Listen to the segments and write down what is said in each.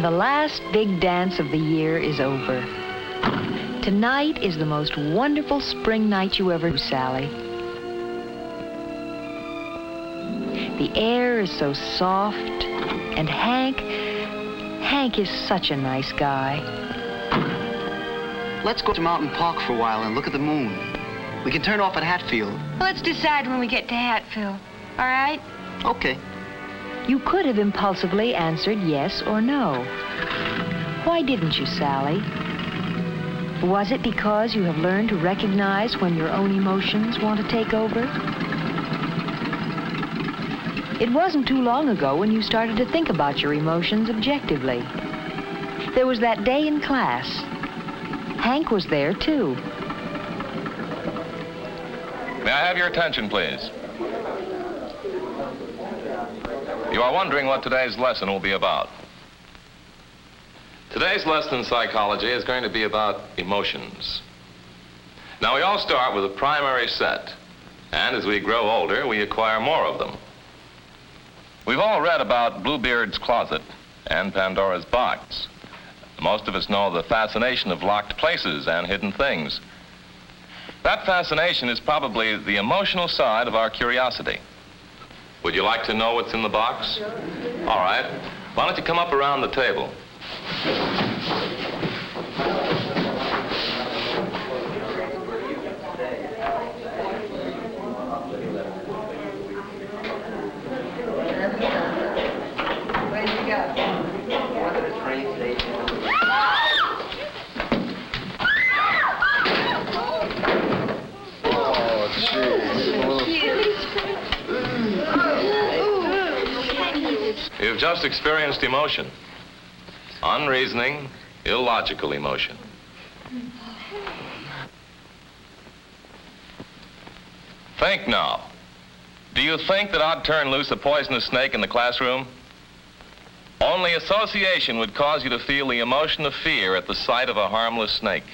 The last big dance of the year is over. Tonight is the most wonderful spring night you ever knew, Sally. The air is so soft, and Hank is such a nice guy. Let's go to Mountain Park for a while and look at the moon. We can turn off at Hatfield. Let's decide when we get to Hatfield. All right? Okay. You could have impulsively answered yes or no. Why didn't you, Sally? Was it because you have learned to recognize when your own emotions want to take over? It wasn't too long ago when you started to think about your emotions objectively. There was that day in class. Hank was there, too. May I have your attention, please? You are wondering what today's lesson will be about. Today's lesson in psychology is going to be about emotions. Now, we all start with a primary set, and as we grow older, we acquire more of them. We've all read about Bluebeard's closet and Pandora's box. Most of us know the fascination of locked places and hidden things. That fascination is probably the emotional side of our curiosity. Would you like to know what's in the box? All right. Why don't you come up around the table? Where did you go? Went to the train station. Oh, jeez. You've just experienced emotion. Unreasoning, illogical emotion. Think now. Do you think that I'd turn loose a poisonous snake in the classroom? Only association would cause you to feel the emotion of fear at the sight of a harmless snake.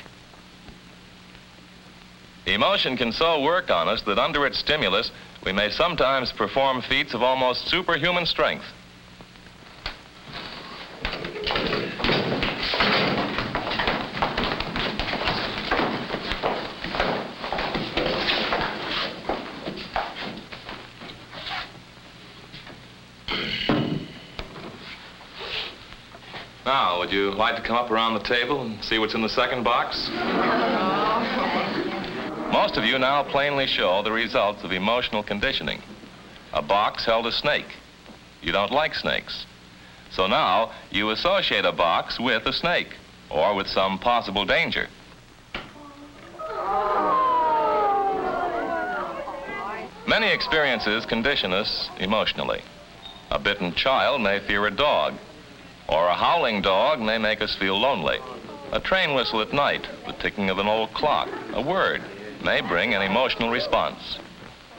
Emotion can so work on us that under its stimulus, we may sometimes perform feats of almost superhuman strength. Now, would you like to come up around the table and see what's in the second box? Most of you now plainly show the results of emotional conditioning. A box held a snake. You don't like snakes. So now you associate a box with a snake or with some possible danger. Many experiences condition us emotionally. A bitten child may fear a dog, or a howling dog may make us feel lonely. A train whistle at night, the ticking of an old clock, a word may bring an emotional response.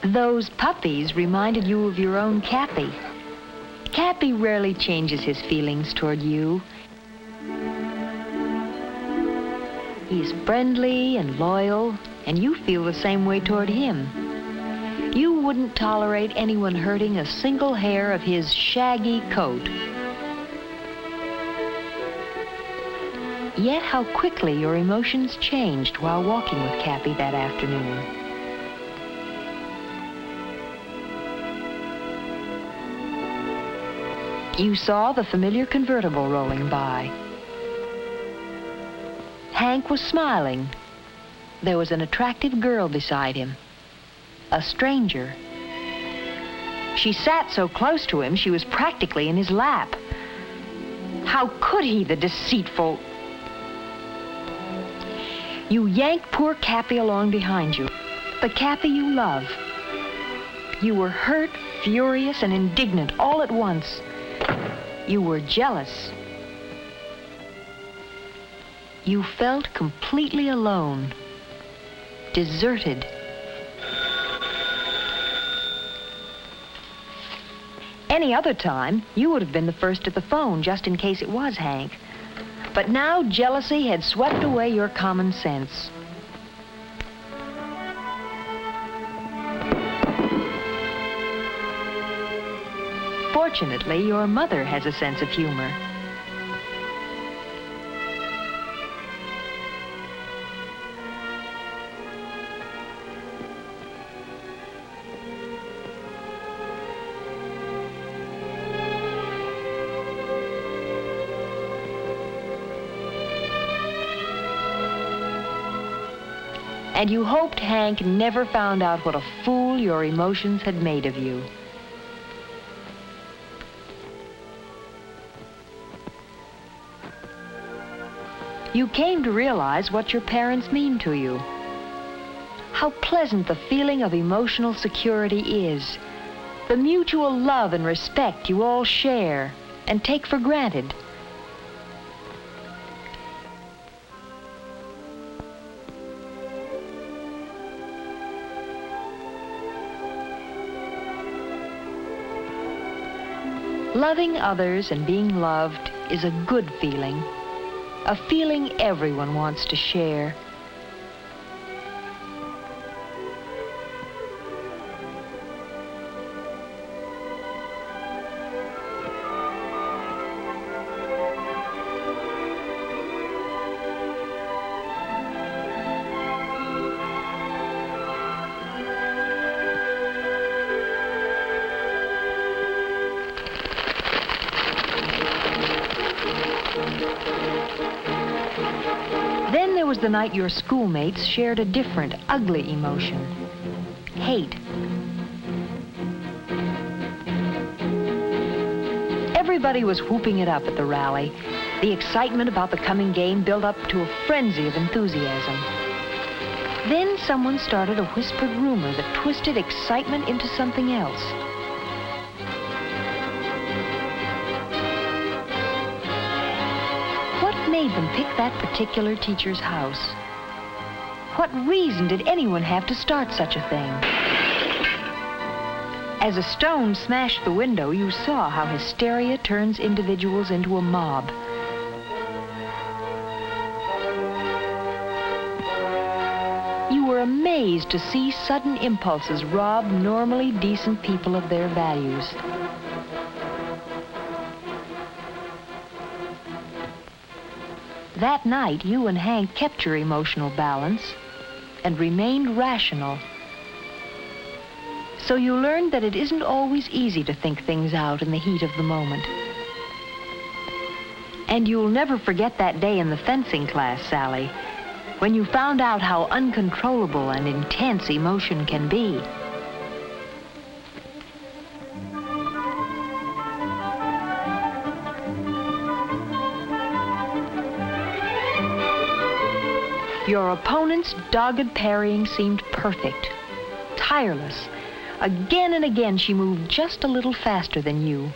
Those puppies reminded you of your own Cappy. Cappy rarely changes his feelings toward you. He's friendly and loyal, and you feel the same way toward him. You wouldn't tolerate anyone hurting a single hair of his shaggy coat. Yet how quickly your emotions changed while walking with Cappy that afternoon. You saw the familiar convertible rolling by. Hank was smiling. There was an attractive girl beside him. A stranger. She sat so close to him, she was practically in his lap. How could he, the deceitful... You yanked poor Cappy along behind you, the Cappy you love. You were hurt, furious, and indignant all at once. You were jealous. You felt completely alone, deserted. Any other time, you would have been the first at the phone, just in case it was Hank. But now jealousy had swept away your common sense. Fortunately, your mother has a sense of humor. And you hoped Hank never found out what a fool your emotions had made of you. You came to realize what your parents mean to you. How pleasant the feeling of emotional security is. The mutual love and respect you all share and take for granted. Loving others and being loved is a good feeling, a feeling everyone wants to share. Then there was the night your schoolmates shared a different, ugly emotion. Hate. Everybody was whooping it up at the rally. The excitement about the coming game built up to a frenzy of enthusiasm. Then someone started a whispered rumor that twisted excitement into something else. What made them pick that particular teacher's house? What reason did anyone have to start such a thing? As a stone smashed the window, you saw how hysteria turns individuals into a mob. You were amazed to see sudden impulses rob normally decent people of their values. That night, you and Hank kept your emotional balance and remained rational. So you learned that it isn't always easy to think things out in the heat of the moment. And you'll never forget that day in the fencing class, Sally, when you found out how uncontrollable and intense emotion can be. Your opponent's dogged parrying seemed perfect, tireless. Again and again, she moved just a little faster than you.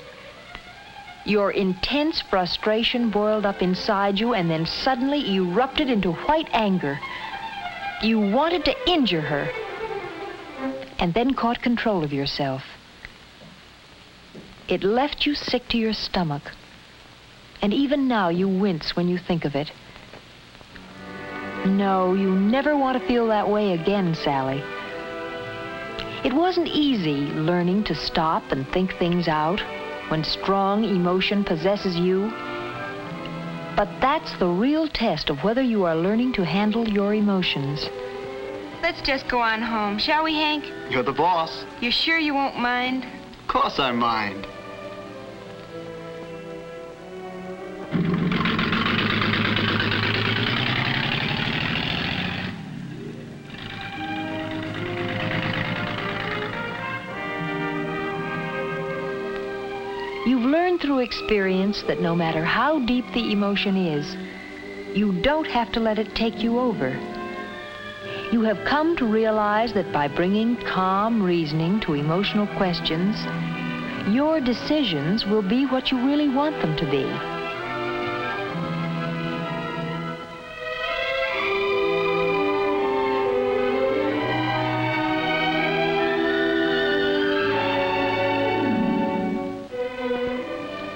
Your intense frustration boiled up inside you and then suddenly erupted into white anger. You wanted to injure her, and then caught control of yourself. It left you sick to your stomach, and even now you wince when you think of it. No, you never want to feel that way again, Sally. It wasn't easy learning to stop and think things out when strong emotion possesses you. But that's the real test of whether you are learning to handle your emotions. Let's just go on home, shall we, Hank? You're the boss. You're sure you won't mind? Of course I mind. You've learned through experience that no matter how deep the emotion is, you don't have to let it take you over. You have come to realize that by bringing calm reasoning to emotional questions, your decisions will be what you really want them to be.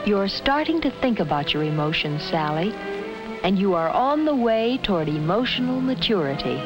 You're starting to think about your emotions, Sally, and you are on the way toward emotional maturity.